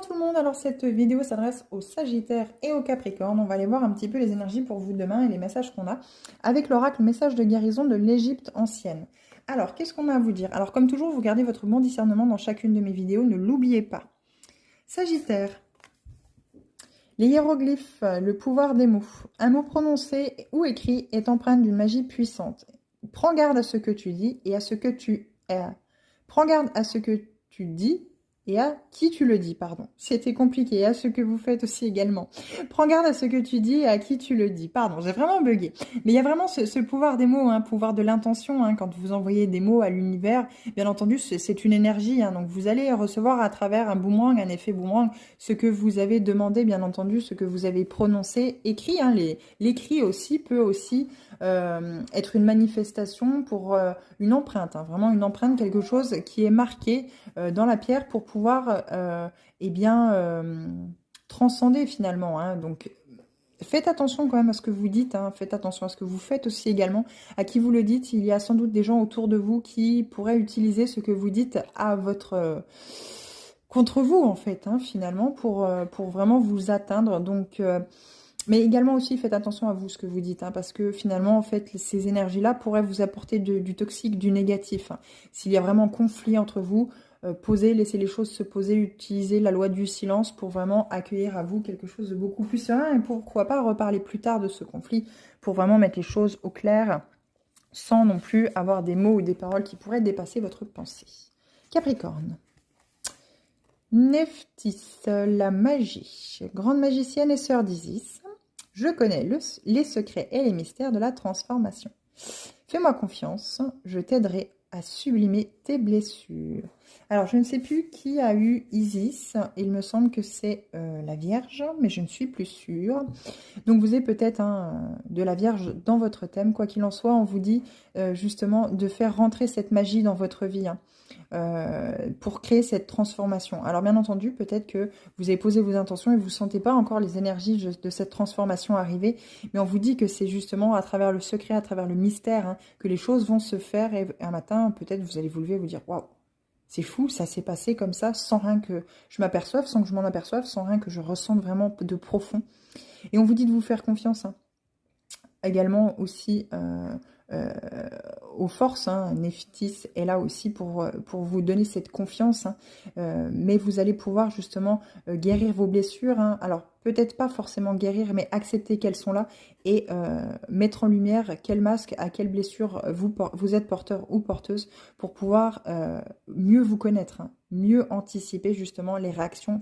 Bonjour tout le monde, alors cette vidéo s'adresse aux Sagittaires et aux Capricornes. On va aller voir un petit peu les énergies pour vous demain et les messages qu'on a avec l'oracle message de guérison de l'Égypte ancienne. Alors, qu'est-ce qu'on a à vous dire? Alors, comme toujours, vous gardez votre bon discernement dans chacune de mes vidéos, ne l'oubliez pas. Sagittaire, les hiéroglyphes, le pouvoir des mots. Un mot prononcé ou écrit est empreint d'une magie puissante. Prends garde à ce que tu dis et à ce que tu es. Prends garde à ce que tu dis et à qui tu le dis, pardon. C'était compliqué, et à ce que vous faites aussi également. Prends garde à ce que tu dis et à qui tu le dis. Pardon, j'ai vraiment bugué. Mais il y a vraiment ce pouvoir des mots, pouvoir de l'intention. Quand vous envoyez des mots à l'univers, bien entendu, c'est une énergie. Donc vous allez recevoir à travers un boomerang, un effet boomerang, ce que vous avez demandé, bien entendu, ce que vous avez prononcé, écrit. L'écrit aussi peut aussi être une manifestation pour une empreinte. Vraiment une empreinte, quelque chose qui est marqué dans la pierre pour pouvoir transcender finalement. Donc faites attention quand même à ce que vous dites, faites attention à ce que vous faites aussi également, à qui vous le dites. Il y a sans doute des gens autour de vous qui pourraient utiliser ce que vous dites à votre contre vous en fait, finalement, pour vraiment vous atteindre. Donc mais également aussi, faites attention à vous, ce que vous dites, parce que finalement, en fait, ces énergies-là pourraient vous apporter du toxique, du négatif. S'il y a vraiment conflit entre vous, posez, laissez les choses se poser, utilisez la loi du silence pour vraiment accueillir à vous quelque chose de beaucoup plus serein et pourquoi pas reparler plus tard de ce conflit pour vraiment mettre les choses au clair sans non plus avoir des mots ou des paroles qui pourraient dépasser votre pensée. Capricorne. Nephthys, la magie, grande magicienne et sœur d'Isis. Je connais les secrets et les mystères de la transformation. Fais-moi confiance, je t'aiderai à sublimer tes blessures. Alors, je ne sais plus qui a eu Isis. Il me semble que c'est la Vierge, mais je ne suis plus sûre. Donc, vous avez peut-être de la Vierge dans votre thème. Quoi qu'il en soit, on vous dit justement de faire rentrer cette magie dans votre vie. Pour créer cette transformation. Alors bien entendu, peut-être que vous avez posé vos intentions et vous ne sentez pas encore les énergies de cette transformation arriver, mais on vous dit que c'est justement à travers le secret, à travers le mystère, que les choses vont se faire et un matin, peut-être vous allez vous lever et vous dire « Waouh, c'est fou, ça s'est passé comme ça, sans rien que je m'aperçoive, sans que je m'en aperçoive, sans rien que je ressente vraiment de profond. » Et on vous dit de vous faire confiance. Également aussi aux forces, Nephthys est là aussi pour vous donner cette confiance, mais vous allez pouvoir justement guérir vos blessures, alors peut-être pas forcément guérir, mais accepter qu'elles sont là et mettre en lumière quel masque, à quelle blessure vous êtes porteur ou porteuse pour pouvoir mieux vous connaître, mieux anticiper justement les réactions